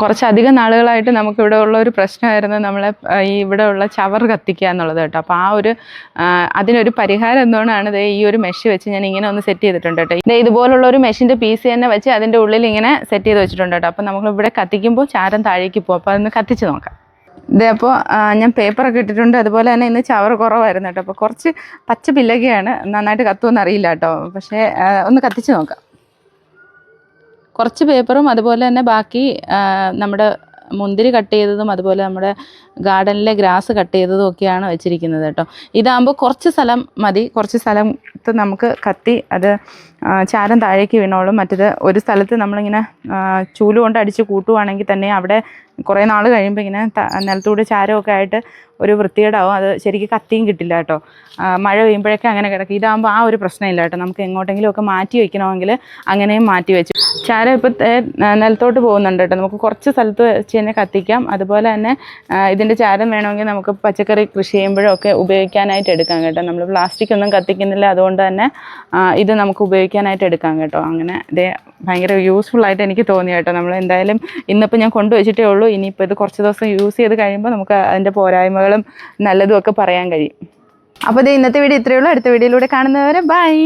കുറച്ചധികം നാളുകളായിട്ട് നമുക്കിവിടെ ഉള്ള ഒരു പ്രശ്നമായിരുന്നു നമ്മളെ ഈ ഇവിടെ ഉള്ള ചവർ കത്തിക്കുക എന്നുള്ളത് കേട്ടോ. അപ്പോൾ അതിനൊരു പരിഹാരം എന്തുകൊണ്ടാണ് ഈ ഒരു മെഷ് വെച്ച് ഞാൻ ഇങ്ങനെ ഒന്ന് സെറ്റ് ചെയ്തിട്ടുണ്ട് കേട്ടോ. ഇതുപോലുള്ള ഒരു മെഷിൻ്റെ പീസ് തന്നെ വെച്ച് അതിൻ്റെ ഉള്ളിൽ ഇങ്ങനെ സെറ്റ് ചെയ്ത് വെച്ചിട്ടുണ്ട് കേട്ടോ. അപ്പോൾ നമ്മളിവിടെ കത്തിക്കുമ്പോൾ ചാരം താഴേക്ക് പോകും. അപ്പോൾ അതൊന്ന് കത്തിച്ച് നോക്കാം. അപ്പോൾ ഞാൻ പേപ്പറൊക്കെ ഇട്ടിട്ടുണ്ട്. അതുപോലെ തന്നെ ഇന്ന് ചവർ കുറവായിരുന്നു കേട്ടോ. അപ്പോൾ കുറച്ച് പച്ച പില്ലകയാണ്, നന്നായിട്ട് കത്തുമെന്ന് അറിയില്ല കേട്ടോ. പക്ഷേ ഒന്ന് കത്തിച്ച് നോക്കാം. കുറച്ച് പേപ്പറും അതുപോലെ തന്നെ ബാക്കി നമ്മുടെ മുന്തിരി കട്ട് ചെയ്തതും അതുപോലെ നമ്മുടെ ഗാർഡനിലെ ഗ്രാസ് കട്ട് ചെയ്തതും ഒക്കെയാണ് വെച്ചിരിക്കുന്നത് കേട്ടോ. ഇതാകുമ്പോൾ കുറച്ച് സ്ഥലം മതി. കുറച്ച് സ്ഥലത്ത് നമുക്ക് കത്തി അത് ചാരം താഴേക്ക് വീണോളും. മറ്റേത് ഒരു സ്ഥലത്ത് നമ്മളിങ്ങനെ ചൂല് കൊണ്ട് അടിച്ച് കൂട്ടുവാണെങ്കിൽ തന്നെ അവിടെ കുറേ നാൾ കഴിയുമ്പോൾ ഇങ്ങനെ നിലത്തൂടെ ചാരമൊക്കെ ആയിട്ട് ഒരു വൃത്തികേടാവും. അത് ശരിക്കും കത്തിയും കിട്ടില്ല കേട്ടോ. മഴ പെയ്യുമ്പോഴൊക്കെ അങ്ങനെ കിടക്കും. ഇതാകുമ്പോൾ ആ ഒരു പ്രശ്നമില്ല കേട്ടോ. നമുക്ക് എങ്ങോട്ടെങ്കിലും ഒക്കെ മാറ്റി വയ്ക്കണമെങ്കിൽ അങ്ങനെയും മാറ്റി വെച്ചു. ചാരം ഇപ്പോൾ നിലത്തോട്ട് പോകുന്നുണ്ട് കേട്ടോ. നമുക്ക് കുറച്ച് സ്ഥലത്ത് വെച്ച് തന്നെ കത്തിക്കാം. അതുപോലെ തന്നെ ഇതിൻ്റെ ചാരം വേണമെങ്കിൽ നമുക്ക് പച്ചക്കറി കൃഷി ചെയ്യുമ്പോഴൊക്കെ ഉപയോഗിക്കാനായിട്ട് എടുക്കാം കേട്ടോ. നമ്മൾ പ്ലാസ്റ്റിക് ഒന്നും കത്തിക്കുന്നില്ല, അതുകൊണ്ട് തന്നെ ഇത് നമുക്ക് ഉപയോഗിക്കാനായിട്ട് എടുക്കാം കേട്ടോ. അങ്ങനെ ഭയങ്കര യൂസ്ഫുള്ളായിട്ട് എനിക്ക് തോന്നി കേട്ടോ. നമ്മൾ എന്തായാലും ഇന്നിപ്പോൾ ഞാൻ കൊണ്ടുവച്ചിട്ടേ ഉള്ളൂ. ഇനിയിപ്പോൾ ഇത് കുറച്ച് ദിവസം യൂസ് ചെയ്ത് കഴിയുമ്പോൾ നമുക്ക് അതിൻ്റെ പോരായ്മകളും നല്ലതും ഒക്കെ പറയാൻ കഴിയും. അപ്പോൾ ഇന്നത്തെ വീഡിയോ ഇത്രയേ ഉള്ളൂ. അടുത്ത വീഡിയോയിലൂടെ കാണുന്നവരെ ബൈ.